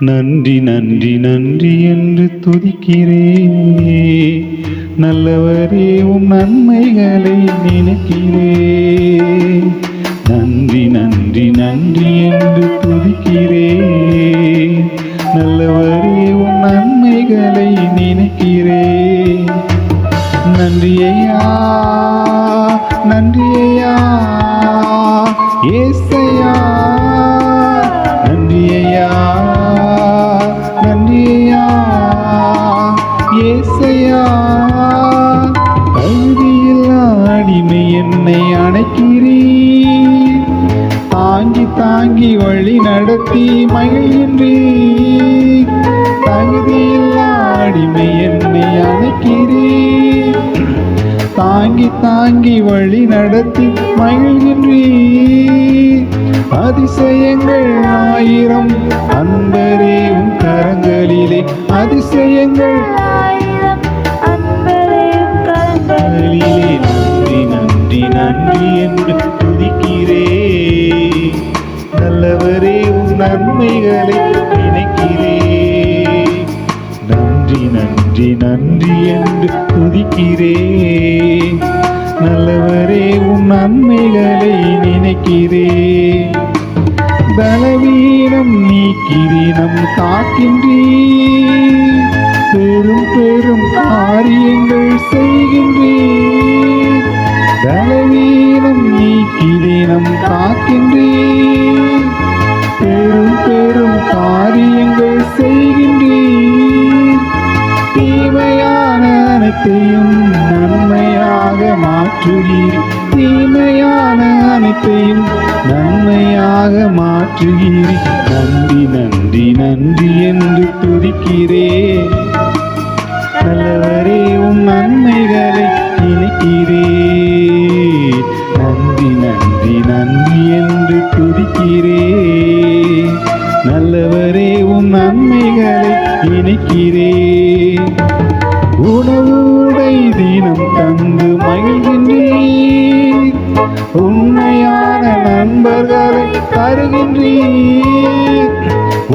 நன்றி நன்றி நன்றி என்று துதிக்கிறேன். நல்லவரே உம் நன்மைகளை நினைக்கிறேன். நன்றி நன்றி நன்றி என்று துதிக்கிறேன். நல்லவரே உம் நன்மைகளை நினைக்கிறேன். நன்றி ஐயா, நன்றி ஐயா, ஏசையா, நன்றி ஐயா, நன்றி ஐயா, ஏசையா. தகுதியில்லா அடிமை என்னை அணைக்கிறீர். தாங்கி தாங்கி வழி நடத்தி மகிழ்கின்றீர். தகுதியில்லா அடிமை என்னை அணைக்கிறீர். தாங்கி தாங்கி வழி நடத்தி மகிழ்கின்றீர். அதிசயங்கள் ஆயிரம் அன்பரே உம் கரங்களிலே. அதிசயங்கள் ஆயிரம் அன்பரே உம் கரங்களிலே. நன்றி நன்றி நன்றி என்று துதிக்கிறேன். நல்லவரே உம் நன்மைகளை நினைக்கிறேன். நன்றி நன்றி நன்றி என்று துதிக்கிறேன். நல்லவரே உம் நன்மைகளை நினைக்கிறேன். பலவீனம் நீக்கிதினம் காக்கின்றீர். பெரும் பெரும் காரியங்கள் செய்கின்றீர். பலவீனம் நீக்கிதினம் காக்கின்றீர். பெரும் பெரும் காரியங்கள் செய்கின்றீர். தீமையான அனைத்தையும் நன்மையாக மாற்றுகிறீர். தீமையான அனைத்தையும் நன்மையாக மாற்றுகிறீர். நன்றி நன்றி நன்றி என்று துதிக்கிறேன். நல்லவரே உம் நன்மைகளை நினைக்கிறேன். நன்றி நன்றி நன்றி என்று துதிக்கிறேன். நல்லவரே உம் நன்மைகளை நினைக்கிறேன். உணவு உடை தினம் தந்து மகிழ்கின்றீர். உண்மையான நண்பர்களை தருகின்றீர்.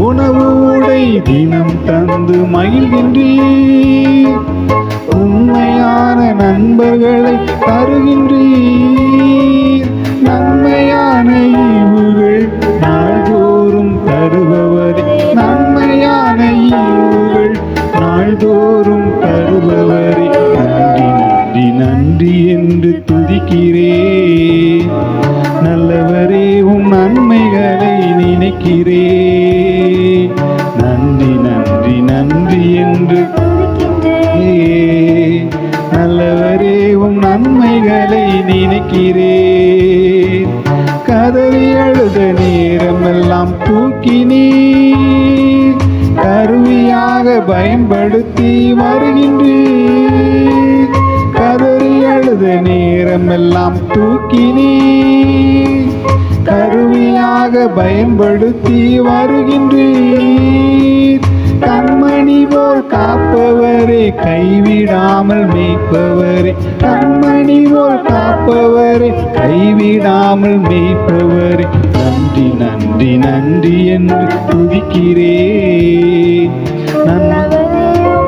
உணவு உடை தினம் தந்து மகிழ்கின்றீர். உண்மையான நண்பர்களை தருகின்றீர். நன்மையான ஈவுகள் நாள்தோறும் தருபவரே. நன்மையான ஈவுகள் நாள்தோறும் தருபவரே. நன்றி நன்றி நன்றி என்று துதிக்கிறேன். நல்லவரே உம் நன்மைகளை நினைக்கிறேன். நன்றி நன்றி நன்றி என்று துதிக்கிறேன். நல்லவரே உம் நன்மைகளை நினைக்கிறேன். கதறி அழுத நேரமெல்லாம் தூக்கினீர். கருவியாக பயன்படுத்தி வருகின்றீர். கதறி அழுத நேரமெல்லாம் தூக்கினீர். கருவியாக பயன்படுத்தி வருகின்றீர். கண்மணி போல் காப்பவரே, கைவிடாமல் மேய்ப்பவரே. கண்மணி போல் காப்பவரே, கைவிடாமல் மேய்ப்பவரே. நன்றி நன்றி நன்றி என்று துதிக்கிறேன்.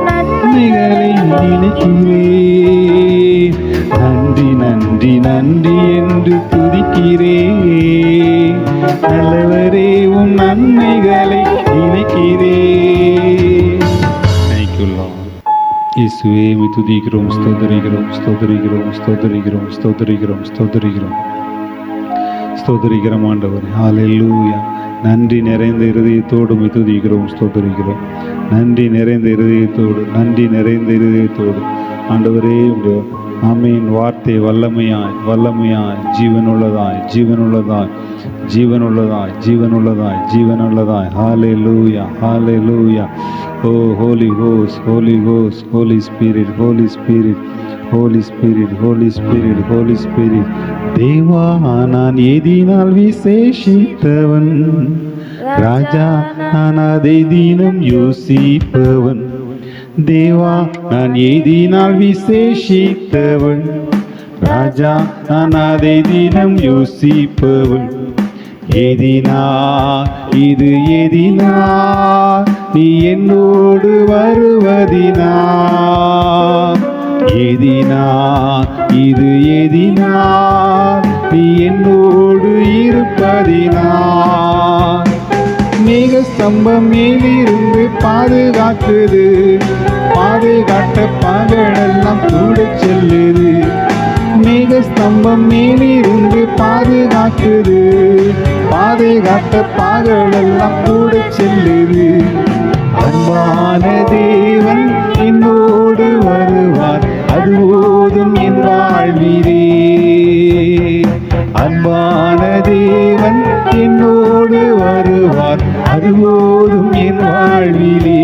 நன்மைகளை நினைக்கிறேன். நன்றி நன்றி நன்றி என்று துதிக்கிறேன். நல்லவரே உம் நன்மைகளை நினைக்கிறேன். இயேசுவே உம்மை துதிக்கிறோம், ஸ்தோத்திரிக்கிறோம், ஸ்தோத்திரிக்கிறோம், ஸ்தோத்திரிக்கிறோம், ஸ்தோத்திரிக்கிறோம், ஸ்தோத்திரிக்கிறோம், ஸ்தோத்திரிக்கிறோம் ஆண்டவரே. ஹல்லேலூயா. நன்றி நிறைந்த இருதயத்தோடு உம்மை துதிக்கிறோம், ஸ்தோத்திரிக்கிறோம். நன்றி நிறைந்த இருதயத்தோடு, நன்றி நிறைந்த இருதயத்தோடு ஆண்டவரே உடைய ஆமீன் வார்த்தை வல்லமையாய் வல்லமையாய் ஜீவனுள்ளதாய் ஜீவனுள்ளதாய் ஜீவனுள்ளதாய் ஜீவனுள்ளதாய் ஜீவனுள்ளதாய். ஹல்லேலூயா, ஹல்லேலூயா. Oh holy ghost, holy ghost, holy spirit, holy spirit, holy spirit, holy spirit, holy spirit. தேவா நான் எதினால் விசேஷித்தவன். ராஜா நான் அதை தினம் யோசிப்பவன். தேவா நான் எதினால் விசேஷித்தவன். ராஜா நான் அதை தினம் யோசிப்பவன். எதினார் இது எதினார் நீ என்னோடு வருவதினார் எதினார் இது எதினார் நீ என்னோடு இருப்பதினார் மேக ஸ்தம்பம் மேலிருந்து பாதுகாக்குது பாதுகாட்ட பகலெல்லாம் கூட செல்லுது மேக ஸ்தம்பம் மேலிருந்து பாதுகாக்குது பாதுகாட்ட பகலெல்லாம் கூட செல்லுது அன்பான தேவன் என்னோடு வருவார் அது போதும் என் வாழ்விலே அன்பான தேவன் என்னோடு வருவார் அது போதும் என் வாழ்விலே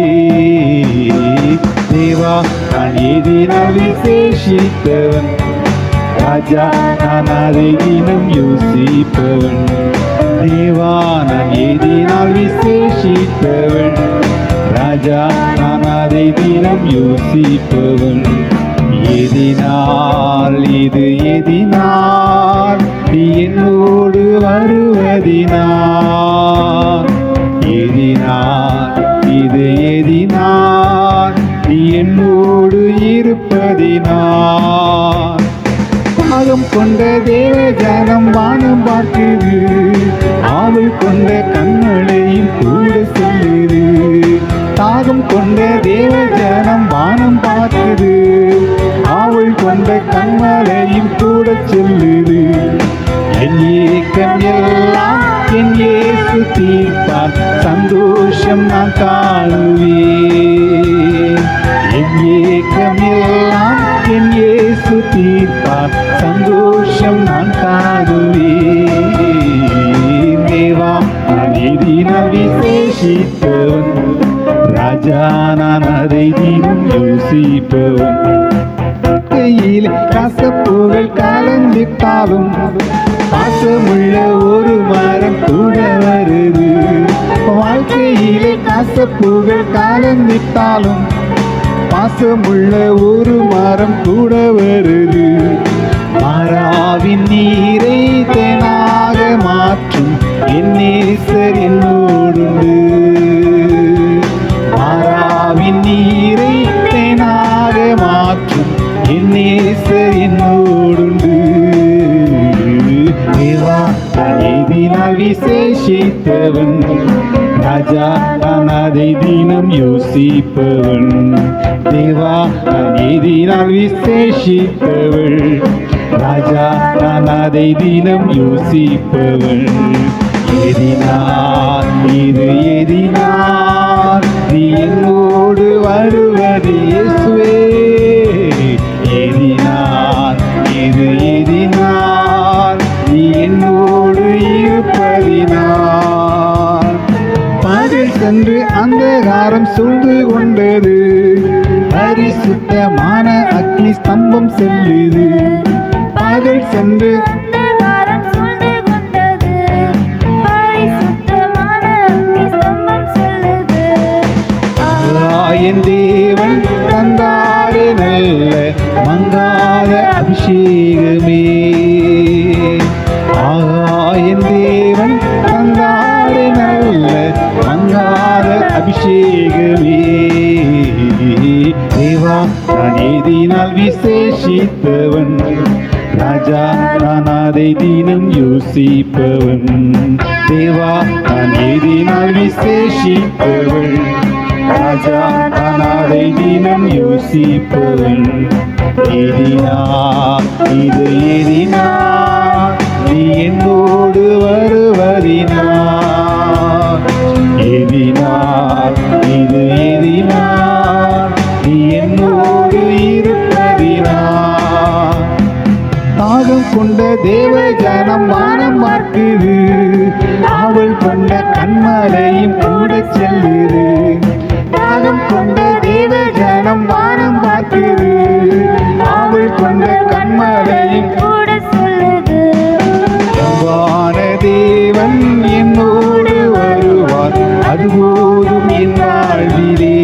தேவா நான் எதினால் விசேஷித்தவன் ராஜா நான் அதை தினம் யோசிப்பவன் தேவா நான் எதினால் விசேஷித்தவன் ராஜா நான் அதை தினம் யோசிப்பவன் எதினால் இது எதினால் நீ என்னோடு வருவதினார் எதினால் இது எதினால் நீ என்னோடு இருப்பதினார் தாகம் கொண்ட தேவ ஜனம் வானம் பார்க்குது ஆவல் கொண்ட கண்களையும் கூட செல்லுது தாகம் கொண்ட தேவ ஜனம் வானம் பார்க்குது ஆவல் கொண்ட கண்களையும் கூட செல்லுது என் ஏக்கம் எல்லாம் என் இயேசு தீர்ப்பார் சந்தோஷம் நான் காணுவேன் என் ஏக்கம் எல்லாம் என் இயேசு தீர்ப்பார் சந்தோஷம் நான் காணுவேன் தேவா நான் எதினால் விசேஷித்தவன் ராஜா நான் அதை தினம் யோசிப்பவன் கையில் கசப்புகள் கலந்திட்டாலும் பாசமுள்ள ஒரு மரம் கூட வருது வாழ்க்கையிலே கசப்புகள் கலந்திட்டாலும் பாசமுள்ள ஒரு மரம் கூட வருது மாறாவின் நீரை தேனாக மாற்றும் என் நேசர் என்னோடுண்டு மாறாவின் நீரை தேனாக மாற்றும் என் நேசர் என்னோடுண்டு தேவா நான் எதினால் விசேஷித்தவன் ராஜா நான் அதை தினம் யோசிப்பவன் தேவா நான் எதினால் விசேஷித்தவள் ராஜா நான் அதை தினம் யோசிப்பவள் எதினால் இது எதினால் நீ என்னோடு வருவது இயேசுவே எதினால் இது எதினால் நீ என்னோடு இருப்பதினால் பகல் சென்று அந்தகாரம் சூழ்ந்து கொண்டது பரிசுத்தமான அக்னி ஸ்தம்பம் செல்லுது பகல் சென்று என் தேவன் தந்தாரே நல்ல மங்காத அபிஷேகமே என் தேவன் தந்தாரே நல்ல மங்காத அபிஷேகமே தேவா நான் எதினால் விசேஷித்தவன் ராஜா நான் அதை தினம் யோசிப்பவன் தேவா நான் எதினால் விசேஷித்தவன் ராஜா நான் அதை தினம் யோசிப்பவன் எதினால் இது எதினால் நீ என்னோடு வருவதினார் எதினால் இது எதினால் நீ என்னோடு இருப்பதினார் தாகம் கொண்ட தேவ ஜனம் வானம் பார்க்குது ஆவல் கொண்ட கண்மலையும் கூட செல்லுது தாகம் கொண்ட தேவ ஜனம் வானம் பார்க்குது ஆவல் கொண்ட கண்மலையும் கூட செல்லுது அன்பான தேவன் என்னோடு வருவார் அது போதும் என் வாழ்விலே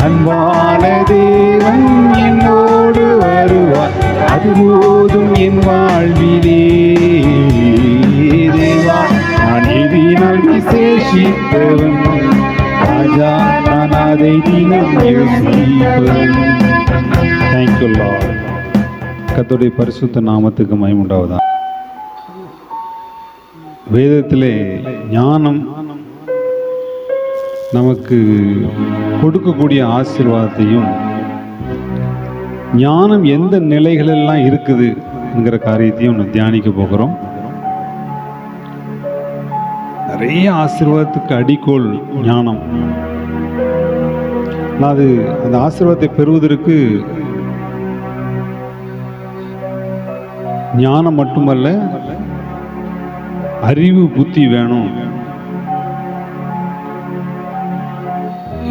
அன்பான தேவன் என்னோடு வருவார் அது போதும் என் வாழ்விலே செய்கிறவன் ராஜா நான் அதை தினம் யோசிப்பவன். Thank you Lord. கர்த்தருடைய பரிசுத்த நாமத்துக்கு மகிமை உண்டாவதா. வேதத்திலே ஞானம் நமக்கு கொடுக்கக்கூடிய ஆசீர்வாதத்தையும், ஞானம் எந்த நிலைகளெல்லாம் இருக்குது என்கிற காரியத்தையும் நம்ம தியானிக்க போகிறோம். நிறைய ஆசீர்வாதத்துக்கு அடிக்கோல் ஞானம். அது அந்த ஆசீர்வாதத்தை பெறுவதற்கு ஞானம் மட்டுமல்ல, அறிவு புத்தி வேணும்.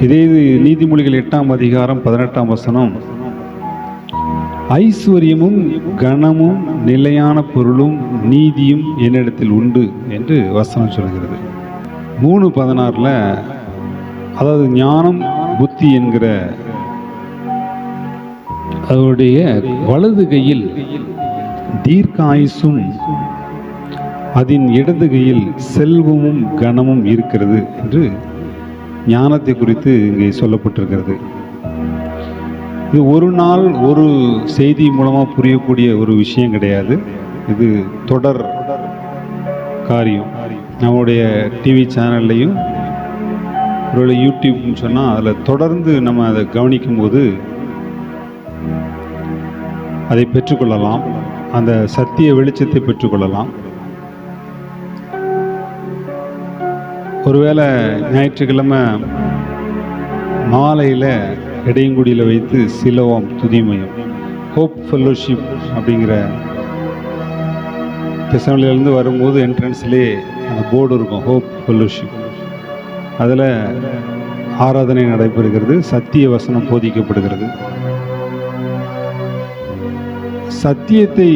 இதே இது நீதிமொழிகள் 8ஆம் அதிகாரம் 18ஆம் வசனம், ஐஸ்வர்யமும் கனமும் நிலையான பொருளும் நீதியும் என்னிடத்தில் உண்டு என்று வசனம் சொல்கிறது. 3:16 அதாவது ஞானம் புத்தி என்கிற அவருடைய வலது கையில் தீர்க்க ஆயுசும் அதன் இடது கையில் செல்வமும் கனமும் இருக்கிறது என்று ஞானத்தை குறித்து இங்கே சொல்லப்பட்டிருக்கிறது. இது ஒரு நாள் ஒரு செய்தி மூலமாக புரியக்கூடிய ஒரு விஷயம் கிடையாது. இது தொடர் காரியம். நம்முடைய டிவி சேனல்லையும் ஒரு யூடியூப்னு சொன்னால் அதில் தொடர்ந்து நம்ம அதை கவனிக்கும் போது அதை பெற்றுக்கொள்ளலாம். அந்த சத்திய வெளிச்சத்தை பெற்றுக்கொள்ளலாம். ஒருவேளை ஞாயிற்றுக்கிழமை மாலையில் இடையங்குடியில் வைத்து சிலோவாம் துதிமயம் ஹோப் ஃபெல்லோஷிப் அப்படிங்கிற தெசலோனிக்கேயிலிருந்து வரும்போது என்ட்ரன்ஸ்லேயே அந்த போர்டு இருக்கும், ஹோப் ஃபெல்லோஷிப். அதில் ஆராதனை நடைபெறுகிறது, சத்திய வசனம் போதிக்கப்படுகிறது. சத்தியத்தை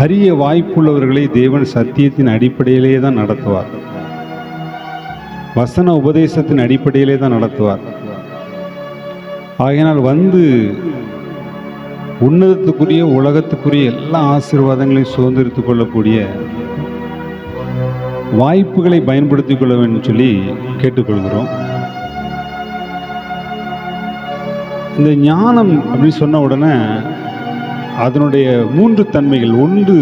அறிய வாய்ப்புள்ளவர்களை தேவன் சத்தியத்தின் அடிப்படையிலேயே தான் நடத்துவார். வசன உபதேசத்தின் அடிப்படையிலே தான் நடத்துவார். ஆகையினால் வந்து உன்னதத்துக்குரிய உலகத்துக்குரிய எல்லா ஆசீர்வாதங்களையும் சுதந்திரித்துக் கொள்ளக்கூடிய வாய்ப்புகளை பயன்படுத்திக் கொள்ள வேண்டும் சொல்லி கேட்டுக்கொள்கிறோம். இந்த ஞானம் அப்படின்னு சொன்ன உடனே அதனுடைய 3 தன்மைகள். ஒன்று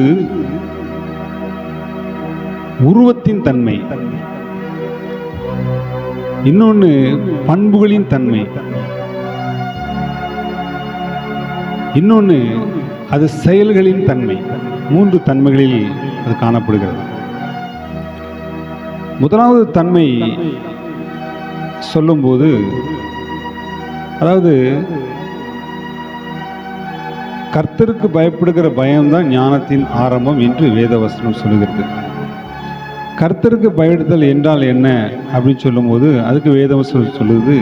உருவத்தின் தன்மை, இன்னொன்று பண்புகளின் தன்மை, இன்னொன்று அது செயல்களின் தன்மை. 3 தன்மைகளில் அது காணப்படுகிறது. முதலாவது தன்மை சொல்லும்போது, அதாவது கர்த்தருக்கு பயப்படுகிற பயம்தான் ஞானத்தின் ஆரம்பம் என்று வேதவசனம் சொல்லுகிறது. கர்த்தருக்கு பயப்படுதல் என்றால் என்ன அப்படின்னு சொல்லும்போது அதுக்கு வேதவசனம் சொல்லுது,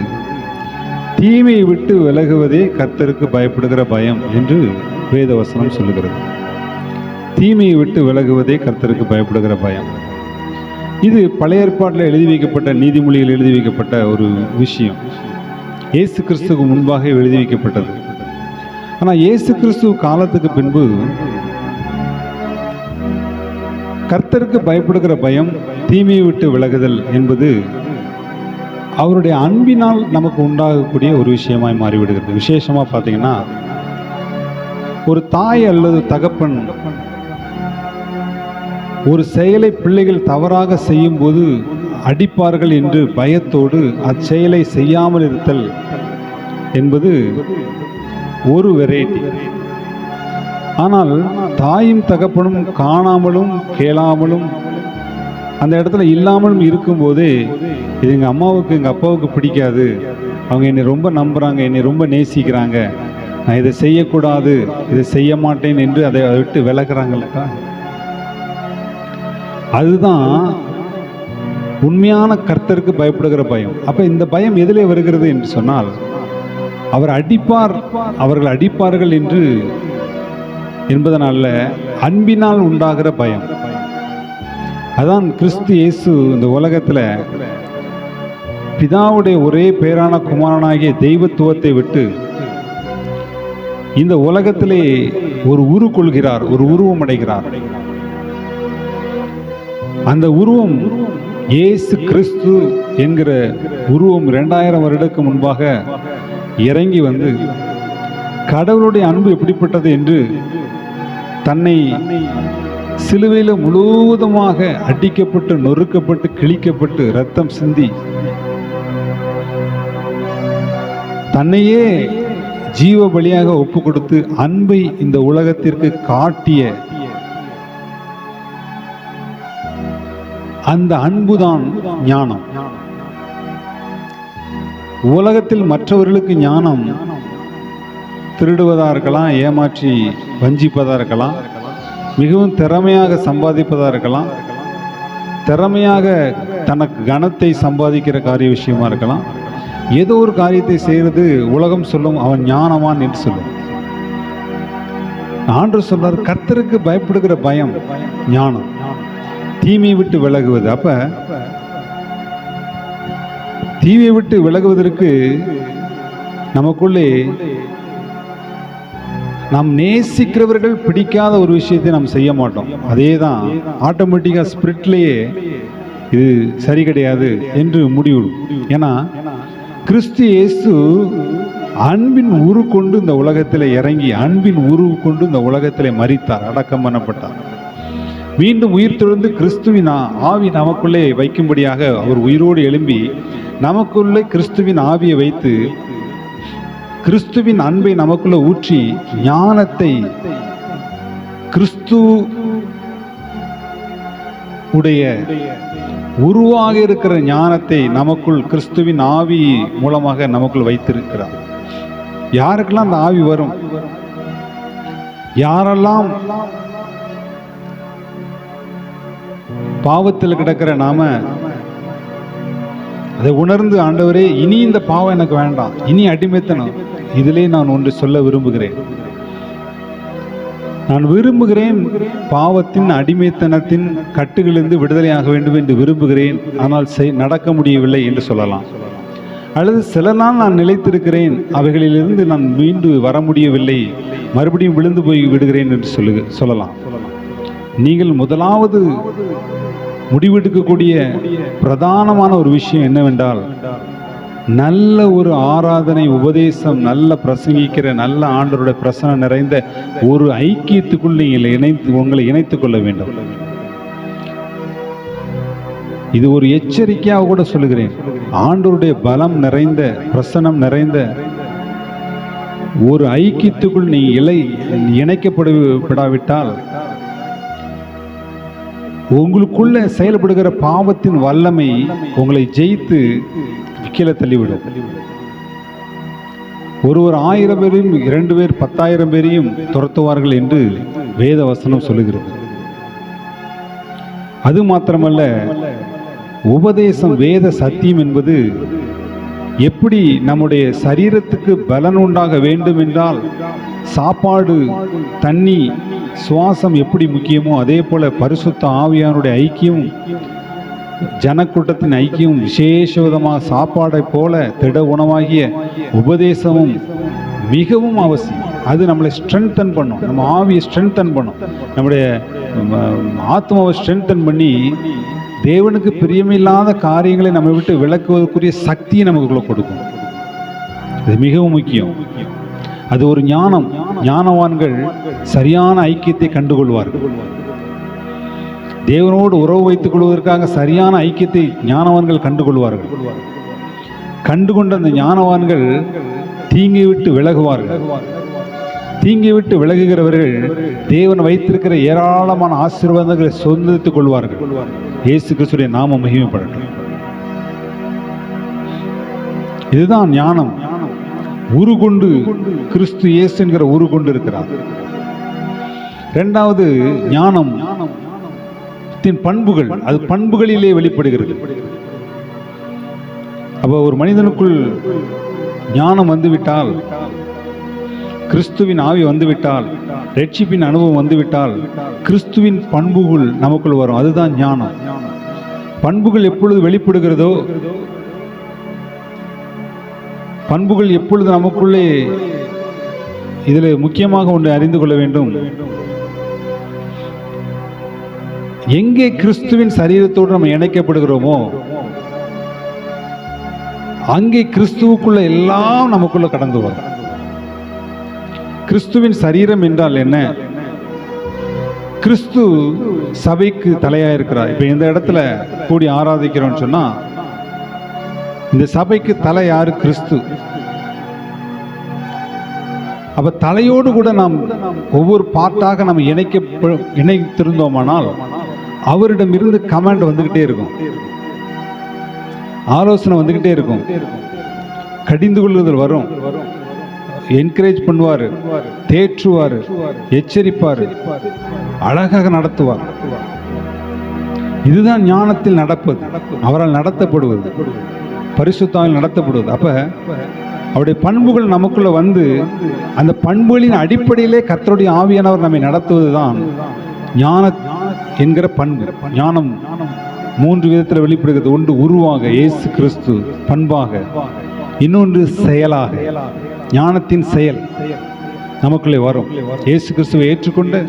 தீமையை விட்டு விலகுவதே கர்த்தருக்கு பயப்படுகிற பயம் என்று வேதவசனம் சொல்லுகிறது. தீமையை விட்டு விலகுவதே கர்த்தருக்கு பயப்படுகிற பயம். இது பழைய ஏற்பாட்டில் எழுதி வைக்கப்பட்ட, நீதிமொழியில் எழுதி வைக்கப்பட்ட ஒரு விஷயம். இயேசு கிறிஸ்துவுக்கு முன்பாக எழுதி வைக்கப்பட்டது. ஆனால் இயேசு கிறிஸ்து காலத்துக்கு பின்பு கர்த்தருக்கு பயப்படுகிற பயம், தீமையை விட்டு விலகுதல் என்பது அவருடைய அன்பினால் நமக்கு உண்டாகக்கூடிய ஒரு விஷயமாய் மாறிவிடுகிறது. விசேஷமாக பார்த்தீங்கன்னா, ஒரு தாய் அல்லது தகப்பன் ஒரு செயலை பிள்ளைகள் தவறாக செய்யும் போது அடிப்பார்கள் என்று பயத்தோடு அச்செயலை செய்யாமல் இருத்தல் என்பது ஒரு வெரைட்டி. ஆனால் தாயும் தகப்பனும் காணாமலும் கேளாமலும் அந்த இடத்துல இல்லாமலும் இருக்கும்போதே, இது எங்கள் அம்மாவுக்கு எங்கள் அப்பாவுக்கு பிடிக்காது, அவங்க என்னை ரொம்ப நம்புகிறாங்க, என்னை ரொம்ப நேசிக்கிறாங்க, நான் இதை செய்யக்கூடாது, இதை செய்ய மாட்டேன் என்று அதை விட்டு விலகிறாங்கல்ல. அதுதான் உண்மையான கர்த்தருக்கு பயப்படுகிற பயம். அப்போ இந்த பயம் எதிலே வருகிறது என்று சொன்னால், அவர் அடிப்பார், அவர்கள் அடிப்பார்கள் என்று என்பதனால அன்பினால் உண்டாகிற பயம். அதான் கிறிஸ்து இயேசு இந்த உலகத்தில் பிதாவுடைய ஒரே பேரான குமாரனாகிய தெய்வத்துவத்தை விட்டு இந்த உலகத்திலே ஒரு உரு கொள்கிறார், ஒரு உருவம் அடைகிறார். அந்த உருவம் இயேசு கிறிஸ்து என்கிற உருவம் 2000 வருடத்துக்கு முன்பாக இறங்கி வந்து கடவுளுடைய அன்பு எப்படிப்பட்டது என்று தன்னை சிலுவையில் முழுவதுமாக அடிக்கப்பட்டு நொறுக்கப்பட்டு கிழிக்கப்பட்டு ரத்தம் சிந்தி தன்னையே ஜீவ பலியாக ஒப்பு கொடுத்து அன்பை இந்த உலகத்திற்கு காட்டிய அந்த அன்புதான் ஞானம். உலகத்தில் மற்றவர்களுக்கு ஞானம் திருடுவதா இருக்கலாம், ஏமாற்றி வஞ்சிப்பதா இருக்கலாம், மிகவும் திறமையாக சம்பாதிப்பதா இருக்கலாம், திறமையாக தனக்கு கனத்தை சம்பாதிக்கிற காரிய விஷயமா இருக்கலாம். ஏதோ ஒரு காரியத்தை செய்கிறது உலகம் சொல்லும் அவன் ஞானவான் என்று சொல்லும். ஆண்டவர் சொல்றார், கர்த்தருக்கு பயப்படுகிற பயம் ஞானம், தீமையை விட்டு விலகுவது. அப்ப தீமையை விட்டு விலகுவதற்கு நமக்குள்ளே நாம் நேசிக்கிறவர்கள் பிடிக்காத ஒரு விஷயத்தை நாம் செய்ய மாட்டோம். அதே தான் ஆட்டோமேட்டிக்காக ஸ்பிரிட்லேயே இது சரி கிடையாது என்று முடிவிடும். ஏன்னா கிறிஸ்து இயேசு அன்பின் உரு கொண்டு இந்த உலகத்தில் இறங்கி அன்பின் உரு கொண்டு இந்த உலகத்தில் மரித்தார், அடக்கம் பண்ணப்பட்டார். மீண்டும் உயிர் தெழுந்து கிறிஸ்துவின் ஆவி நமக்குள்ளே வைக்கும்படியாக அவர் உயிரோடு எழும்பி நமக்குள்ளே கிறிஸ்துவின் ஆவியை வைத்து கிறிஸ்துவின் அன்பை நமக்குள்ள ஊற்றி ஞானத்தை கிறிஸ்து உடைய உருவாக இருக்கிற ஞானத்தை நமக்குள் கிறிஸ்துவின் ஆவி மூலமாக நமக்குள் வைத்திருக்கிறார். யாருக்கெல்லாம் அந்த ஆவி வரும், யாரெல்லாம் பாவத்தில் கிடக்கிற நாம அதை உணர்ந்து ஆண்டவரே இனி இந்த பாவம் எனக்கு வேண்டாம், இனி அடிமைத்தனம், இதிலே நான் ஒன்று சொல்ல விரும்புகிறேன். நான் விரும்புகிறேன் பாவத்தின் அடிமைத்தனத்தின் கட்டுகளிலிருந்து விடுதலையாக வேண்டும் என்று விரும்புகிறேன், ஆனால் நடக்க முடியவில்லை என்று சொல்லலாம். அல்லது சில நாள் நான் நிலைத்திருக்கிறேன், அவைகளிலிருந்து நான் மீண்டு வர முடியவில்லை, மறுபடியும் விழுந்து போய் விடுகிறேன் என்று சொல்லலாம். நீங்கள் முதலாவது முடிவெடுக்கக்கூடிய பிரதானமான ஒரு விஷயம் என்னவென்றால், நல்ல ஒரு ஆராதனை உபதேசம், நல்ல பிரசங்கிக்கிற நல்ல ஆண்டவருடைய பிரசனம் நிறைந்த ஒரு ஐக்கியத்துக்குள் நீங்கள் உங்களை இணைத்துக் கொள்ள வேண்டும். இது ஒரு எச்சரிக்கையாக கூட சொல்லுகிறேன். ஆண்டவருடைய பலம் நிறைந்த பிரசனம் நிறைந்த ஒரு ஐக்கியத்துக்குள் நீ இணைக்கப்படாவிட்டால் உங்களுக்குள்ள செயல்படுகிற பாவத்தின் வல்லமை உங்களை ஜெயித்து கீழே தள்ளிவிடும். ஒருவர் 1000 பேரையும் 2 பேர் 10,000 பேரையும் துரத்துவார்கள் என்று வேத வசனம் சொல்லுகிறது. அது மாத்திரமல்ல, உபதேசம் வேத சத்தியம் என்பது எப்படி நம்முடைய சரீரத்துக்கு பலன் உண்டாக வேண்டும் என்றால், சாப்பாடு, தண்ணி, சுவாசம் எப்படி முக்கியமோ அதே போல பரிசுத்த ஆவியானுடைய ஐக்கியம், ஜனக்கூட்டத்தின் ஐக்கியம் விசேஷ விதமாக சாப்பாடை போல திட உணவாகிய உபதேசமும் மிகவும் அவசியம். அது நம்மளை ஸ்ட்ரென்தன் பண்ணும், நம்ம ஆவியை ஸ்ட்ரென்தன் பண்ணும், நம்முடைய ஆத்மாவை ஸ்ட்ரென்தன் பண்ணி தேவனுக்கு பிரியமில்லாத காரியங்களை நம்ம விட்டு விளக்குவதற்குரிய சக்தியை நமக்குள்ள கொடுக்கும். இது மிகவும் முக்கியம். அது ஒரு ஞானம். ஞானவான்கள் சரியான ஐக்கியத்தை கண்டுகொள்வார்கள். தேவனோடு உறவு வைத்துக் கொள்வதற்காக சரியான ஐக்கியத்தை ஞானவான்கள் கண்டுகொள்வார்கள். கண்டுகொண்ட அந்த ஞானவான்கள் தீங்கை விட்டு விலகுவார்கள். தீங்கை விட்டு விலகுகிறவர்கள் தேவன் வைத்திருக்கிற ஏராளமான ஆசீர்வாதங்களை சொந்தத்துக் கொள்வார்கள். இயேசு கிறிஸ்துவின் நாமம் மகிமைப்படட்டும். இதுதான் ஞானம். உருகொண்டு கிறிஸ்து இயேசு என்கிற உருகொண்டு இருக்கிறார். இரண்டாவது ஞானம் பண்புகள், அது பண்புகளிலே வெளிப்படுகிறது. அப்ப ஒரு மனிதனுக்குள் ஞானம் வந்துவிட்டால், கிறிஸ்துவின் ஆவி வந்துவிட்டால், ரட்சிப்பின் அனுபவம் வந்துவிட்டால், கிறிஸ்துவின் பண்புகள் நமக்குள் வரும். அதுதான் ஞானம். பண்புகள் எப்பொழுது வெளிப்படுகிறதோ, பண்புகள் எப்பொழுது நமக்குள்ளே, இதில் முக்கியமாக ஒன்று அறிந்து கொள்ள வேண்டும். எங்கே கிறிஸ்துவின் சரீரத்தோடு நம்ம இணைக்கப்படுகிறோமோ அங்கே கிறிஸ்துவுக்குள்ள எல்லாம் நமக்குள்ள கடந்து வரும். கிறிஸ்துவின் சரீரம் என்றால் என்ன? கிறிஸ்து சபைக்கு தலையா இருக்கிறார். இப்ப இந்த இடத்துல கூடி ஆராதிக்கிறோம்னு சொன்னா இந்த சபைக்கு தலை யாரு? கிறிஸ்து. அப்ப தலையோடு கூட நாம் ஒவ்வொரு பார்ட்டாக நம்ம இணைத்திருந்தோமானால் அவரிடம் இருந்து கமாண்ட் வந்துகிட்டே இருக்கும், ஆலோசனை வந்துகிட்டே இருக்கும், கடிந்து கொள்ளுதல் வரும், என்கரேஜ் பண்ணுவாரு, தேற்றுவாரு, எச்சரிப்பாரு, அழகாக நடத்துவார். இதுதான் ஞானத்தில் நடப்பது, அவரால் நடத்தப்படுவது, பரிசுத்தாவில் நடத்தப்படுவது. அப்ப அவருடைய பண்புகள் நமக்குள்ள வந்து அந்த பண்புகளின் அடிப்படையிலே கர்த்தருடைய ஆவியானவர் நம்மை நடத்துவதுதான் ஞான என்கிற பண்பு. ஞானம் 3 விதத்தில் வெளிப்படுகிறது. ஒன்று உருவாக இயேசு கிறிஸ்து பண்பாக, இன்னொன்று செயலாக. ஞானத்தின் செயல் நமக்குள்ளே வரும். இயேசு கிறிஸ்துவை ஏற்றுக்கொண்டு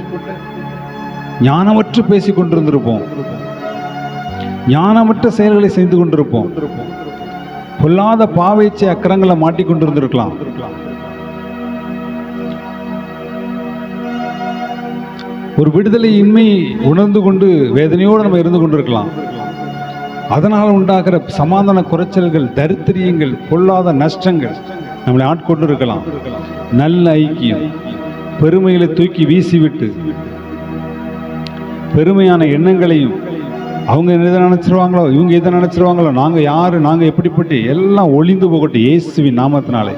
ஞானமற்று பேசிக் கொண்டிருந்திருப்போம், ஞானமற்ற செயல்களை செய்து கொண்டிருப்போம், பொல்லாத பாவைச்சை அக்கரங்களை மாட்டிக்கொண்டிருந்திருக்கலாம். ஒரு விடுதலை இன்மை உணர்ந்து கொண்டு வேதனையோடு நம்ம இருந்து கொண்டிருக்கலாம். அதனால் உண்டாகிற சமாதான குறைச்சல்கள், தரித்திரியங்கள், பொல்லாத நஷ்டங்கள் நம்மளை ஆட்கொண்டு இருக்கலாம். நல்ல ஐக்கியம், பெருமைகளை தூக்கி வீசிவிட்டு பெருமையான எண்ணங்களையும், அவங்க எதை நினைச்சிருவாங்களோ, இவங்க எதை நினைச்சிருவாங்களோ, நாங்க யாரு, நாங்க எப்படிப்பட்டு, எல்லாம் ஒளிந்து போகட்டும் இயேசுவின் நாமத்தினாலே.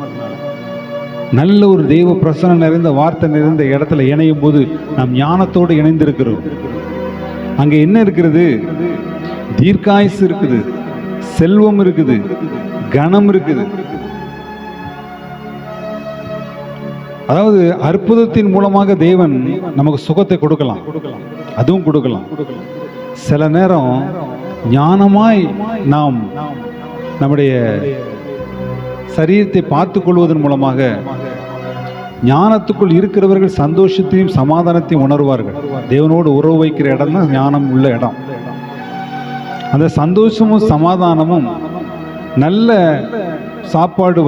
நல்ல ஒரு தெய்வ பிரசன்னம் நிறைந்த வார்த்தை நிறைந்த இடத்துல இணையும் போது நாம் ஞானத்தோடு இணைந்திருக்கிறோம். அங்க என்ன இருக்கிறது? தீர்க்காயுசு இருக்குது, செல்வம் இருக்குது, கனம் இருக்குது. அதாவது அற்புதத்தின் மூலமாக தேவன் நமக்கு சுகத்தை கொடுக்கலாம், அதுவும் கொடுக்கலாம். சில நேரம் ஞானமாய் நாம் நம்முடைய சரீரத்தை பார்த்து கொள்வதன் மூலமாக ஞானத்துக்குள் இருக்கிறவர்கள் சந்தோஷத்தையும் சமாதானத்தையும் உணர்வார்கள். தேவனோடு உறவு வைக்கிற இடம் தான் ஞானம் உள்ள இடம். அந்த சந்தோஷமும் சமாதானமும் நல்ல சாப்பாடு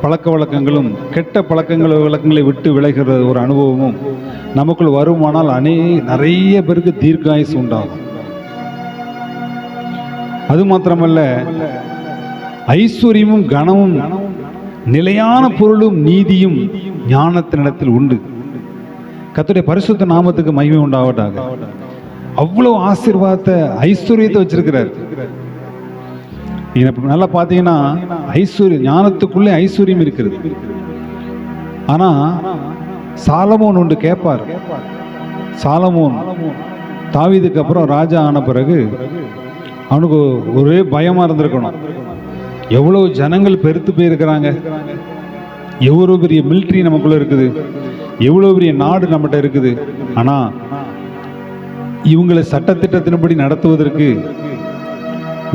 பழக்க வழக்கங்களும் கெட்ட வழக்கங்களை விட்டு விலகிற ஒரு அனுபவமும் நமக்குள் வருமானால் நிறைய பேருக்கு தீர்க்காயுசு உண்டாகும். அது மாத்திரமல்ல, ஐஸ்வர்யமும் கனமும் நிலையான பொருளும் நீதியும் ஞானத்தினிடத்தில் உண்டு. கர்த்தருடைய பரிசுத்த நாமத்துக்கு மகிமை உண்டாவதாக. அவ்வளவு ஆசீர்வாதத்தை, ஐஸ்வர்யத்தை வச்சிருக்கிறார். நல்லா பார்த்தீங்கன்னா ஐஸ்வர்யம், ஞானத்துக்குள்ளே ஐஸ்வர்யம் இருக்கிறது. ஆனா சாலமோன் ஒன்று கேட்பார். சாலமோன் தாவீதுக்கு அப்புறம் ராஜா ஆன பிறகு அவனுக்கு ஒரே பயமா இருந்திருக்கணும். எவ்வளவு ஜனங்கள் பெருத்து போயிருக்கிறாங்க, எவ்வளவு பெரிய மிலிட்ரி நமக்குள்ள இருக்குது, எவ்வளவு பெரிய நாடு நம்மகிட்ட இருக்குது. ஆனா இவங்களை சட்டத்திட்டத்தின்படி நடத்துவதற்கு,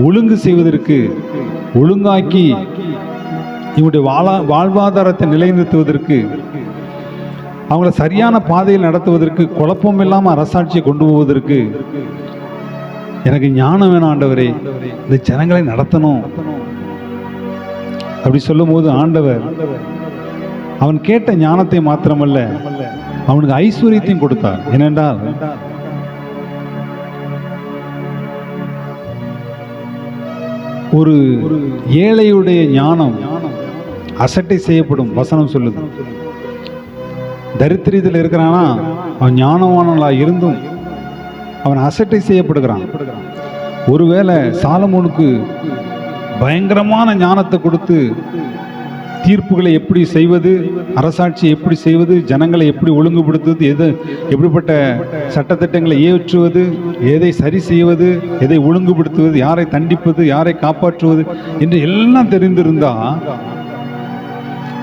ஒழுங்கு செய்வதற்கு, ஒழுங்காக்கி இவங்களுடைய வாழ்வாதாரத்தை நிலைநிறுத்துவதற்கு, அவங்கள சரியான பாதையில் நடத்துவதற்கு, குழப்பம் இல்லாமல் அரசாட்சியை கொண்டு போவதற்கு எனக்கு ஞானம் வேணும் ஆண்டவரே, இந்த ஜனங்களை நடத்தணும் அப்படி சொல்லும் போது ஆண்டவர் அவன் கேட்ட ஞானத்தை மாத்திரமல்ல, அவனுக்கு ஐஸ்வர்யத்தையும் கொடுத்தார். ஏனென்றால் ஒரு ஏழையுடைய ஞானம் அசட்டை செய்யப்படும் வசனம் சொல்லுது. தரித்திரத்தில் இருக்கிறானா அவன் ஞானவானவளா இருந்தும் அவன் அசட்டை செய்யப்படுகிறான். ஒருவேளை சாலமோனுக்கு பயங்கரமான ஞானத்தை கொடுத்து தீர்ப்புகளை எப்படி செய்வது, அரசாட்சியை எப்படி செய்வது, ஜனங்களை எப்படி ஒழுங்குபடுத்துவது, எப்படிப்பட்ட சட்டத்திட்டங்களை ஏற்றுவது, எதை சரி செய்வது, எதை ஒழுங்குபடுத்துவது, யாரை தண்டிப்பது, யாரை காப்பாற்றுவது என்று எல்லாம் தெரிந்திருந்தா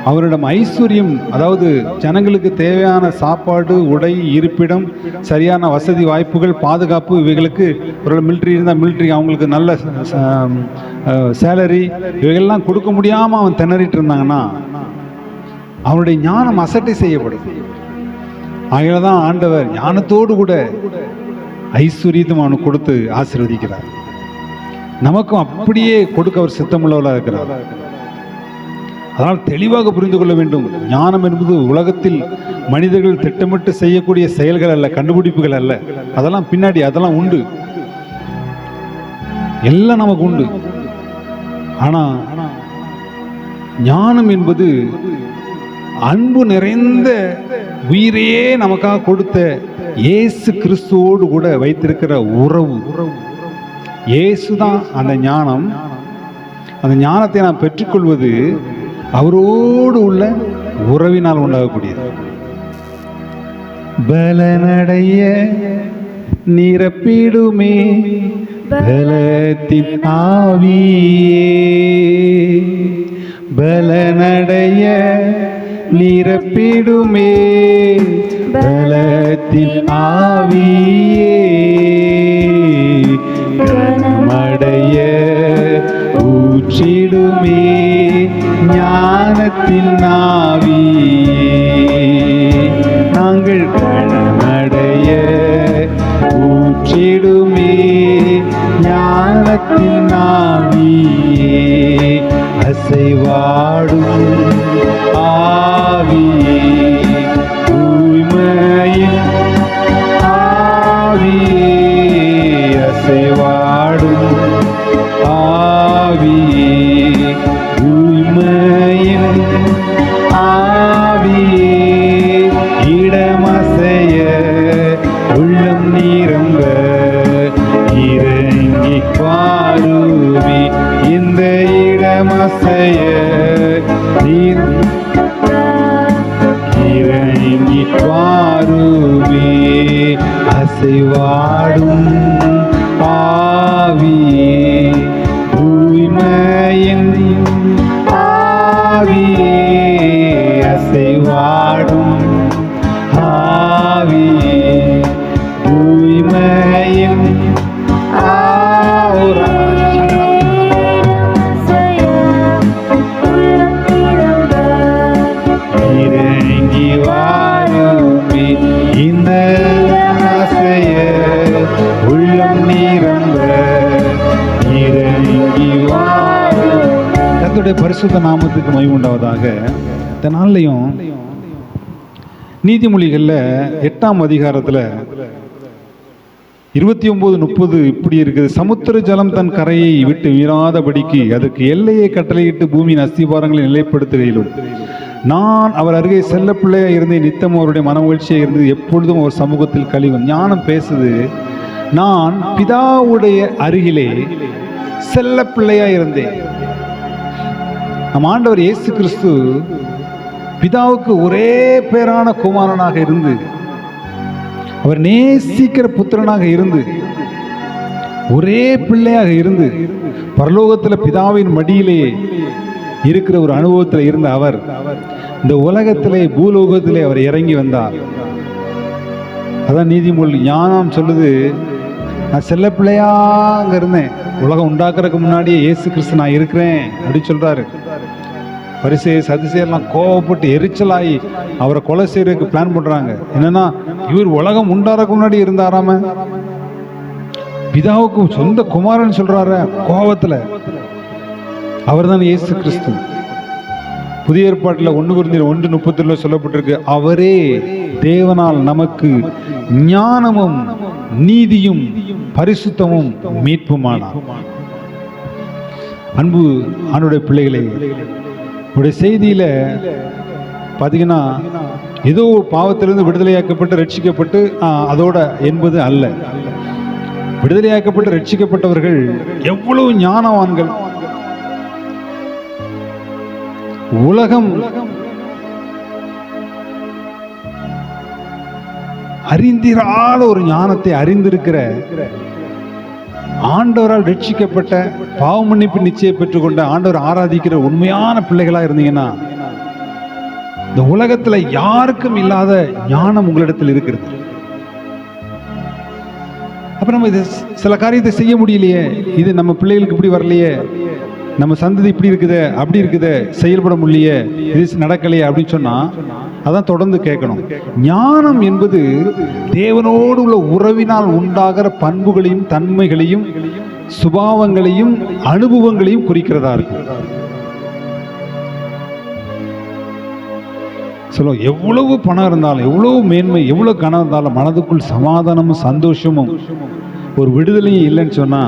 அவரிடம் ஐஸ்வர்யம், அதாவது ஜனங்களுக்கு தேவையான சாப்பாடு, உடை, இருப்பிடம், சரியான வசதி வாய்ப்புகள், பாதுகாப்பு, இவைகளுக்கு ஒரு மிலிட்ரி இருந்தால் மிலிட்ரி அவங்களுக்கு நல்ல சேலரி, இவைகள்லாம் கொடுக்க முடியாமல் அவன் திணறிட்டு இருந்தாங்கன்னா அவனுடைய ஞானம் அசட்டை செய்யப்படும். ஆகையில தான் ஆண்டவர் ஞானத்தோடு கூட ஐஸ்வர்யத்தையும் அவனுக்கு கொடுத்து ஆசீர்வதிக்கிறார். நமக்கும் அப்படியே கொடுக்க அவர் சித்தமுள்ளவராக இருக்கிறார். அதனால் தெளிவாக புரிந்து கொள்ள வேண்டும், ஞானம் என்பது உலகத்தில் மனிதர்கள் திட்டமிட்டு செய்யக்கூடிய செயல்கள் அல்ல, கண்டுபிடிப்புகள் அல்ல. அதெல்லாம் பின்னாடி, அதெல்லாம் உண்டு, எல்லாம் நமக்கு உண்டு. ஆனா ஞானம் என்பது அன்பு நிறைந்த உயிரையே நமக்காக கொடுத்த இயேசு கிறிஸ்துவோடு கூட வைத்திருக்கிற உறவு. இயேசுதான் அந்த ஞானம். அந்த ஞானத்தை நாம் பெற்றுக்கொள்வது அவரோடு உள்ள உறவினால் உண்டாகக்கூடியது. பலனடைய நிரப்பிடுமே பலத்தின் ஆவியே, பலனடைய நிரப்பிடுமே பலத்தின் ஆவியே, கனமடைய ஊற்றிடுமே ஞானத்தின் ஆவியே. நாங்கள் கனமடைய ஊற்றிடுமே ஞானத்தின் ஆவியே, அசைவாடும் ஆவியே, தூய்மையின் ஆவியே, அசைவாடும் ஆவியே, தூய்மையின் ஆவியே, இடமசைய உள்ளம் நிரம்ப இறங்கி பாருமே. இந்த இடமசைய இறங்கி பாருமே, அசைவாடும் ஆவியே, தூய்மையின் ஆவியே, அசைவாடும் ஆவியே, தூய்மையின் இறங்கி வாருமே. இந்த ஆசைய உள்ளம் நிரம்ப இறங்கி வாரும். கர்த்தருடைய பரிசுத்த நாமத்துக்கு மகிமை உண்டாவதாக. இந்த நாள்லையும் நீதிமொழிகள்ல 8ஆம் அதிகாரத்துல 29-30 இப்படி இருக்குது. சமுத்திர ஜலம் தன் கரையை விட்டு மீறாதபடிக்கு அதற்கு எல்லையை கட்டளையிட்டு பூமியின் அஸ்திபாரங்களை நிலைப்படுத்துகையிலும் நான் அவர் அருகே செல்ல பிள்ளையா இருந்தேன், நித்தம் அவருடைய மனமகிழ்ச்சியாக இருந்து எப்பொழுதும் அவர் சமூகத்தில் கழிவும். ஞானம் பேசுது, நான் பிதாவுடைய அருகிலே செல்ல பிள்ளையா இருந்தேன். நம் ஆண்டவர் இயேசு கிறிஸ்து பிதாவுக்கு ஒரே பேரான குமாரனாக இருந்து, அவர் நேசிக்கிற புத்திரனாக இருந்து, ஒரே பிள்ளையாக இருந்து, பரலோகத்தில் பிதாவின் மடியிலே இருக்கிற ஒரு அனுபவத்தில் இருந்த அவர் இந்த உலகத்திலே பூலோகத்திலே அவர் இறங்கி வந்தார். அதான் நீதிமொழி ஞானம் சொல்லுது, நான் செல்ல பிள்ளையா அங்க இருந்தேன், உலகம் உண்டாக்குறதுக்கு முன்னாடியே இயேசு கிறிஸ்து நான் இருக்கிறேன் அப்படி சொல்றாரு. பரிசேயர் சதுசேயர்லாம் கோவப்பட்டு எரிச்சலாகி அவரை கொலை செய்யறதுக்கு பிளான் பண்றாங்க. என்னன்னா, இவர் உலகம் உண்டாறதுக்கு முன்னாடி இருந்தாராம, பிதாவுக்கு சொந்த குமாரன் சொல்றாரு கோபத்துல. அவர் தான் இயேசு கிறிஸ்து. புதிய ஏற்பாட்டில் 1 Corinthians 1:32 சொல்லப்பட்டிருக்கு, அவரே தேவனால் நமக்கு ஞானமும் நீதியும் பரிசுத்தமும் மீட்புமானார். அன்பு ஆண்டவருடைய பிள்ளைகளே, உடைய செய்தியில பார்த்தீங்கன்னா ஏதோ பாவத்திலிருந்து விடுதலையாக்கப்பட்டு ரட்சிக்கப்பட்டு அதோட என்பது அல்ல. விடுதலையாக்கப்பட்டு ரட்சிக்கப்பட்டவர்கள் எவ்வளவு ஞானவான்கள். உலகம் அறிந்திராத ஒரு ஞானத்தை அறிந்திருக்கிற, ஆண்டவரால் ரட்சிக்கப்பட்ட, பாவ மன்னிப்பு நிச்சயம் பெற்றுக்கொண்ட, ஆண்டவர் ஆராதிக்கிற உண்மையான பிள்ளைகளா இருந்தீங்கன்னா இந்த உலகத்துல யாருக்கும் இல்லாத ஞானம் உங்களிடத்தில் இருக்கிறது. அப்ப நம்ம இது சில காரியத்தை செய்ய முடியலையே, இது நம்ம பிள்ளைகளுக்கு இப்படி வரலையே, நம்ம சந்ததி இப்படி இருக்குது அப்படி இருக்குது, செயல்பட முடியலையே, இது நடக்கலையே அப்படின்னு சொன்னா அதான் தொடர்ந்து கேட்கணும். ஞானம் என்பது தேவனோடு உள்ள உறவினால் உண்டாகிற பண்புகளையும் தன்மைகளையும் சுபாவங்களையும் அனுபவங்களையும் குறிக்கிறதா இருக்கு. சொல்ல எவ்வளவு பணம் இருந்தாலும், எவ்வளவு மேன்மை, எவ்வளவு கனம் இருந்தாலும் மனதுக்குள் சமாதானமும் சந்தோஷமும் ஒரு விடுதலையும் இல்லைன்னு சொன்னா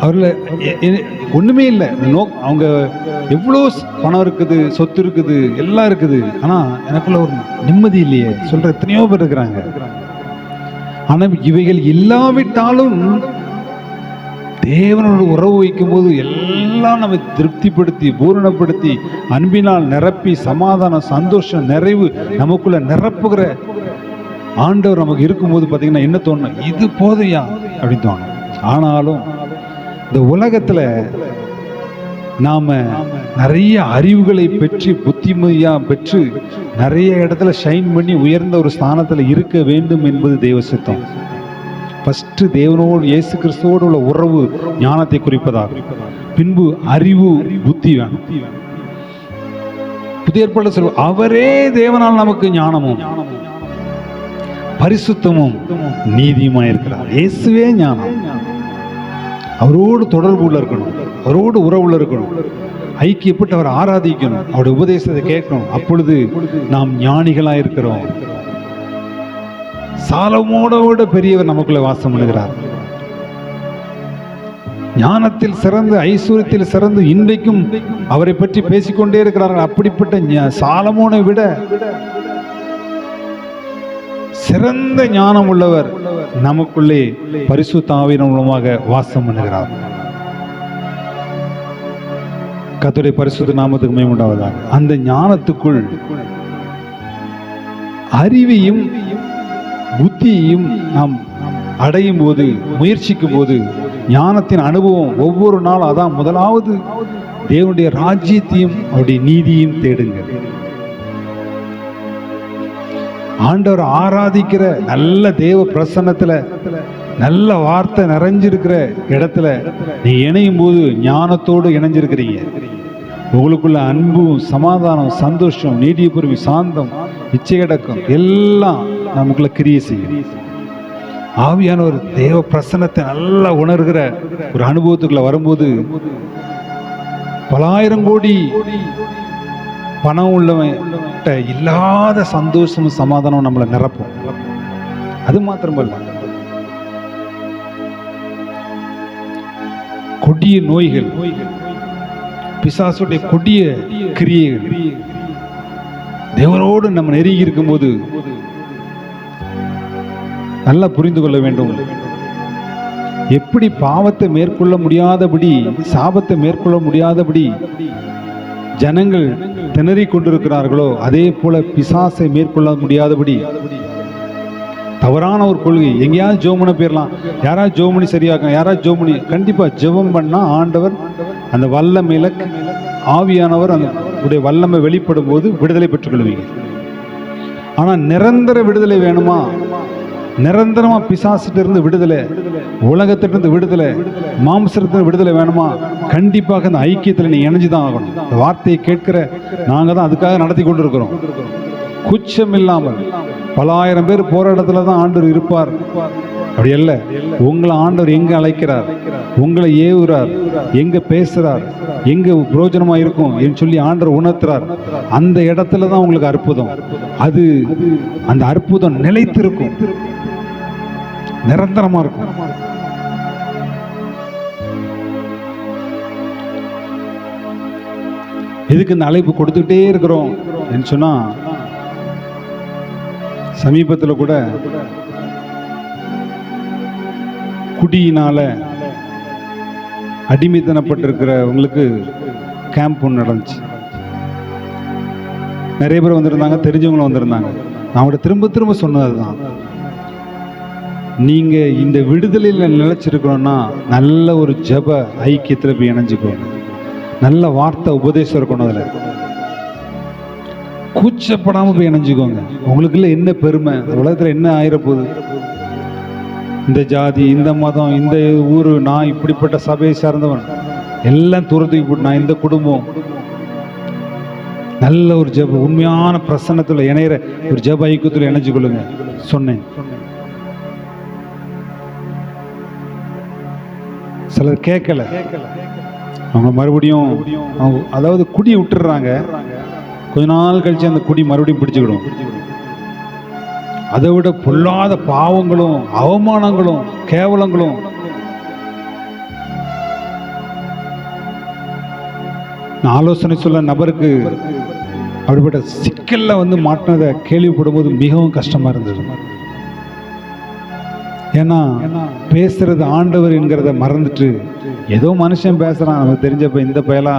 அவர்ல ஒண்ணுமே இல்லை. அவங்க எவ்வளோ பணம் இருக்குது, சொத்து இருக்குது, எல்லாம் இருக்குது, ஆனா எனக்குள்ள ஒரு நிம்மதி இல்லையே சொல்ற எத்தனையோ பேர் இருக்கிறாங்க. ஆனா இவைகள் இல்லாவிட்டாலும் தேவனோட உறவு வைக்கும் போது எல்லாம் நம்ம திருப்திப்படுத்தி பூரணப்படுத்தி அன்பினால் நிரப்பி சமாதானம் சந்தோஷம் நிறைவு நமக்குள்ள நிரப்புகிற ஆண்டவர் நமக்கு இருக்கும்போது பார்த்தீங்கன்னா என்ன தோணும், இது போதையா அப்படின்னு தோணும். ஆனாலும் இந்த உலகத்துல நாம நிறைய அறிவுகளை பெற்று புத்திமதியா பெற்று நிறைய இடத்துல ஷைன் பண்ணி உயர்ந்த ஒரு ஸ்தானத்துல இருக்க வேண்டும் என்பது தேவ சித்தம். ஃபர்ஸ்ட் தேவனோடு இயேசு கிறிஸ்துவோடு உள்ள உறவு ஞானத்தை குறிப்பதாக, பின்பு அறிவு புத்தி வேணும். புதிய ஏற்பாடு சொல்ல அவரே தேவனால் நமக்கு ஞானமும் பரிசுத்தமும் நீதியுமா இருக்கிறார். இயேசுவே ஞானம். அவரோடு தொடர்புள்ள இருக்கணும், அவரோடு உறவுல இருக்கணும், ஐக்கியப்பட்டு அவர் ஆராதிக்கணும், அவருடைய உபதேசத்தை கேட்கணும். அப்பொழுது நாம் ஞானிகளா இருக்கிறோம். சாலமோனோட பெரியவர் நமக்குள்ள வாசம் பண்ணுகிறார். ஞானத்தில் சிறந்து ஐஸ்வர்யத்தில் சிறந்து இன்றைக்கும் அவரை பற்றி பேசிக்கொண்டே இருக்கிறார்கள். அப்படிப்பட்ட சாலமோனை விட சிறந்த ஞானம் உள்ளவர் நமக்குள்ளே பரிசுத்த ஆவியின் மூலமாக வாசம் பண்ணுகிறார். கர்த்தருடைய பரிசுத்த நாமத்துக்கு மகிமை உண்டாவதாக. அந்த ஞானத்துக்குள் அறிவையும் புத்தியையும் நாம் அடையும் போது, முயற்சிக்கும் போது, ஞானத்தின் அனுபவம் ஒவ்வொரு நாளும் அதான் முதலாவது தேவனுடைய ராஜ்யத்தையும் அவருடைய நீதியையும் தேடுங்கள். ஆண்டவர் ஆராதிக்கிற நல்ல தேவ பிரசன்னத்துல நல்ல வார்த்தை நிறைஞ்சிருக்கிற இடத்துல நீ இணையும் போது ஞானத்தோடு இணைஞ்சிருக்கிறீங்க. உங்களுக்குள்ள அன்பும் சமாதானம் சந்தோஷம் நீடிய பொறுமை சாந்தம் இச்சையடக்கம் எல்லாம் நமக்குள்ள கிரியை செய்யும். ஆவியான ஒரு தேவ பிரசன்னத்தை நல்லா உணர்கிற ஒரு அனுபவத்துக்குள்ள வரும்போது பலாயிரம் கோடி பணம் உள்ளவன் இல்லாத சந்தோஷமும் சமாதானம் நம்மளை நிரப்பும். அது மாத்திரமல்ல, கொடிய நோய்கள், பிசாசுடைய கொடிய கிரியைகள் தேவனோடு நம்ம நெருங்கி இருக்கும் போது நல்லா புரிந்து கொள்ள வேண்டும். எப்படி பாவத்தை மேற்கொள்ள முடியாதபடி, சாபத்தை மேற்கொள்ள முடியாதபடி ஜனங்கள் திணறி கொண்டிருக்கிறார்களோ, அதே போல பிசாசை மேற்கொள்ள முடியாதபடி தவறான ஒரு கொள்கை. எங்கேயாவது ஜோமனை போயிடலாம், யாராவது ஜோமனி சரியாக்கும், யாராவது ஜோமனி கண்டிப்பா ஜெபம் பண்ணா ஆண்டவர் அந்த வல்லமையில ஆவியானவர் அந்த உடைய வல்லமை வெளிப்படும் போது விடுதலை பெற்றுக் கொள்வீங்க. ஆனா நிரந்தர விடுதலை வேணுமா, நிரந்தரமா பிசாசிட்ட இருந்து விடுதலை, உலகத்திலிருந்து விடுதலை, மாம்சத்திலிருந்து விடுதலை வேணுமா, கண்டிப்பாக அந்த ஐக்கியத்தில் நீ இணைஞ்சுதான் ஆகணும். இந்த வார்த்தையை கேட்கிற நாங்க தான் அதுக்காக நடத்தி கொண்டு இருக்கிறோம். குச்சம் இல்லாமல் பலாயிரம் பேர் போற இடத்துல தான் ஆண்டவர் இருப்பார் அப்படி அல்ல. உங்களை ஆண்டவர் எங்க அழைக்கிறார், உங்களை ஏவுறார், எங்க பேசுறார், எங்க பிரயோஜனமா இருக்கும் என்று சொல்லி ஆண்டவர் உணர்த்துறார். அந்த இடத்துல தான் உங்களுக்கு அற்புதம். அது அந்த அற்புதம் நிலைத்திருக்கும், நிரந்தரமா இருக்கும். எதுக்கு இந்த அழைப்பு கொடுத்துட்டே இருக்கிறோம் என்று சொன்னா, சமீபத்தில் கூட குடியினால அடிமைத்தனப்பட்டிருக்கிறவங்களுக்கு கேம்ப் ஒன்று நடந்துச்சு. நிறைய பேர் வந்திருந்தாங்க, தெரிஞ்சவங்களும் வந்திருந்தாங்க. நான் அவங்கள்ட்ட திரும்ப திரும்ப சொன்னது தான், நீங்க இந்த விடுதலையில் நிலைச்சிருக்கணும்னா நல்ல ஒரு ஜப ஐக்கியத்தில் போய் இணைஞ்சுக்கோங்க. நல்ல வார்த்தை உபதேசம் இருக்கணும். அதில் கூச்சப்படாம போய் இணைஞ்சுக்கோங்க. உங்களுக்குள்ள என்ன பெருமை, உலகத்துல என்ன ஆயிரப்போகுது, இந்த ஜாதி, இந்த மதம், இந்த ஊரு, நான் இப்படிப்பட்ட சபையை சார்ந்தவன், எல்லாம் தூரத்துக்கு போட்டு நான் இந்த குடும்பம் நல்ல ஒரு ஜெப உண்மையான பிரசன்னத்தில் இணையிற ஒரு ஜெப ஐக்கியத்தில் இணைஞ்சு கொள்ளுங்க சொன்னேன். சிலர் கேட்கல, அவங்க மறுபடியும் அதாவது குடி விட்டுறாங்க. கொஞ்ச நாள் கழிச்சு அந்த குடி மறுபடியும் பிடிச்சுக்கிடும். அதை விட பொல்லாத பாவங்களும் அவமானங்களும் கேவலங்களும் ஆலோசனை சொல்ல நபருக்கு அப்படிப்பட்ட சிக்கல்ல மாட்டினதை கேள்விப்படும் போது மிகவும் கஷ்டமா இருந்தது. ஏன்னா பேசுறது ஆண்டவர் என்கிறத மறந்துட்டு ஏதோ மனுஷன் பேசுறான், நமக்கு தெரிஞ்சப்ப இந்த பயலா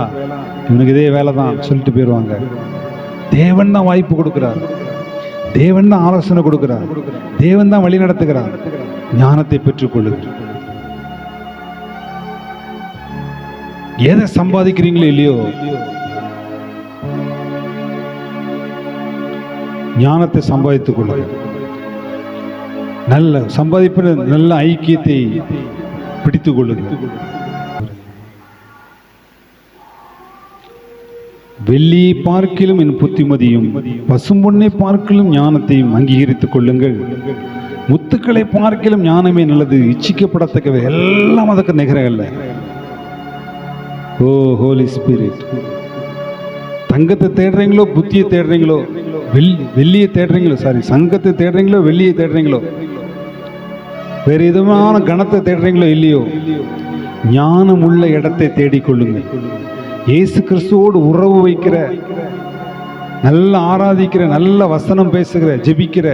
இவனுக்கு இதே வேலை தான் சொல்லிட்டு போயிடுவாங்க. தேவன் தான் வாய்ப்பு கொடுக்கிறார், தேவன் தான் ஆலோசனை கொடுக்கிறார், தேவன் தான் வழி நடத்துகிறார். ஞானத்தை பெற்றுக்கொள்ளுங்கள். எதை சம்பாதிக்கிறீங்களோ இல்லையோ ஞானத்தை சம்பாதித்துக் கொள்ளுங்கள். நல்ல சம்பாதிப்பு, நல்ல ஐக்கியத்தை பிடித்துக் கொள்ளுங்கள். வெள்ளியை பார்க்கிலும் என் புத்திமதியும் பசும்பொன்னை பார்க்கிலும் ஞானத்தையும் அங்கீகரித்துக் கொள்ளுங்கள். முத்துக்களை பார்க்கிலும் ஞானமே நல்லது, இச்சிக்கப்படத்தக்கவை எல்லாம் அதுக்கு நிகரல்ல. ஓ ஹோலி ஸ்பிரிட், தங்கத்தை தேடுறீங்களோ புத்தியை தேடுறீங்களோ, வெள்ளியை தேடுறீங்களோ, சங்கத்தை தேடுறீங்களோ வெள்ளியை தேடுறீங்களோ, வேற விதமான கணத்தை தேடுறீங்களோ இல்லையோ, ஞானம் உள்ள இடத்தை தேடிக்கொள்ளுங்கள். இயேசு கிறிஸ்துவோடு உறவு வைக்கிற, நல்ல ஆராதிக்கிற, நல்ல வசனம் பேசுகிற, ஜெபிக்கிற,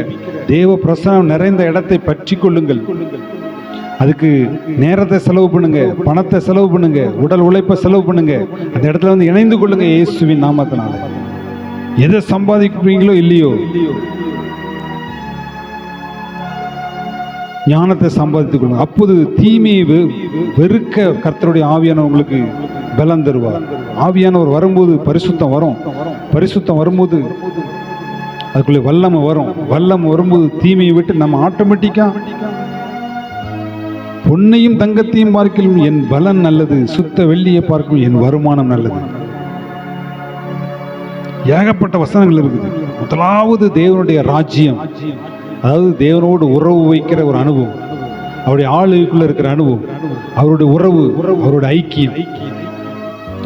தேவ பிரசனம் நிறைந்த இடத்தை பற்றி கொள்ளுங்கள். அதுக்கு நேரத்தை செலவு பண்ணுங்க, பணத்தை செலவு பண்ணுங்க, உடல் உழைப்பை செலவு பண்ணுங்க. அந்த இடத்துல இணைந்து கொள்ளுங்க இயேசுவின் நாமத்தினால. எதை சம்பாதிக்கிறீங்களோ இல்லையோ ஞானத்தை சம்பாதித்துக் கொள்ளுங்க. அப்போது தீமையை வெறுக்க கர்த்தருடைய ஆவியானவர் உங்களுக்கு பலம் தருவார். ஆவியானவர் வரும்போது பரிசுத்தம் வரும், பரிசுத்தம் வரும்போது அதுக்குள்ளே வல்லமை வரும், வல்லமை வரும்போது தீமையை விட்டு நம்ம ஆட்டோமேட்டிக்கா பொன்னையும் தங்கத்தையும் பார்க்கலும் என் பலன் நல்லது, சுத்த வெள்ளியை பார்க்கும் என் வருமானம் நல்லது. ஏகப்பட்ட வசனங்கள் இருக்குது. முதலாவது தேவனுடைய ராஜ்யம், அதாவது தேவனோடு உறவு வைக்கிற ஒரு அனுபவம், அவருடைய ஆளுக்குள்ள இருக்கிற அனுபவம், அவருடைய உறவு, அவருடைய ஐக்கியம்,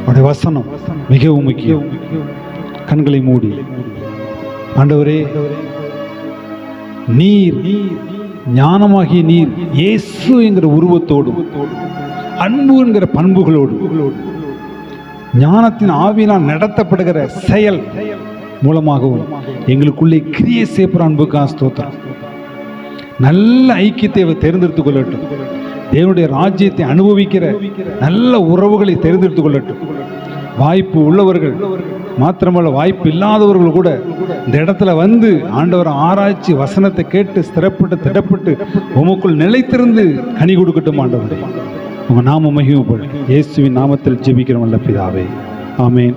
அவருடைய வசனம் மிகவும் முக்கியம். கண்களை மூடி, ஆண்டவரே நீர் ஞானமாகிய நீர் இயேசு என்கிற உருவத்தோடும் அன்பு என்கிற பண்புகளோடு ஞானத்தின் ஆவியினால் நடத்தப்படுகிற செயல் மூலமாகவும் எங்களுக்குள்ளே கிரியை செய்யப்படுற அன்புக்காக ஸ்தோத்திரம். நல்ல ஐக்கியத்தை தேர்ந்தெடுத்துக் கொள்ளட்டும். தேவனுடைய ராஜ்யத்தை அனுபவிக்கிற நல்ல உறவுகளை தேர்ந்தெடுத்துக் கொள்ளட்டும். வாய்ப்பு உள்ளவர்கள் மாத்திரமல்ல, வாய்ப்பு இல்லாதவர்கள் கூட இந்த இடத்துல ஆண்டவர் ஆராய்ச்சி வசனத்தை கேட்டு ஸ்திரப்பட்டு திடப்பட்டு உமக்குள் நிலைத்திருந்து கனி கொடுக்கட்டும். ஆண்டவரே உங்க நாம மகிமைப்படும். இயேசுவின் நாமத்தில் ஜெபிக்கிறோம் நல்ல பிதாவே, ஆமென்.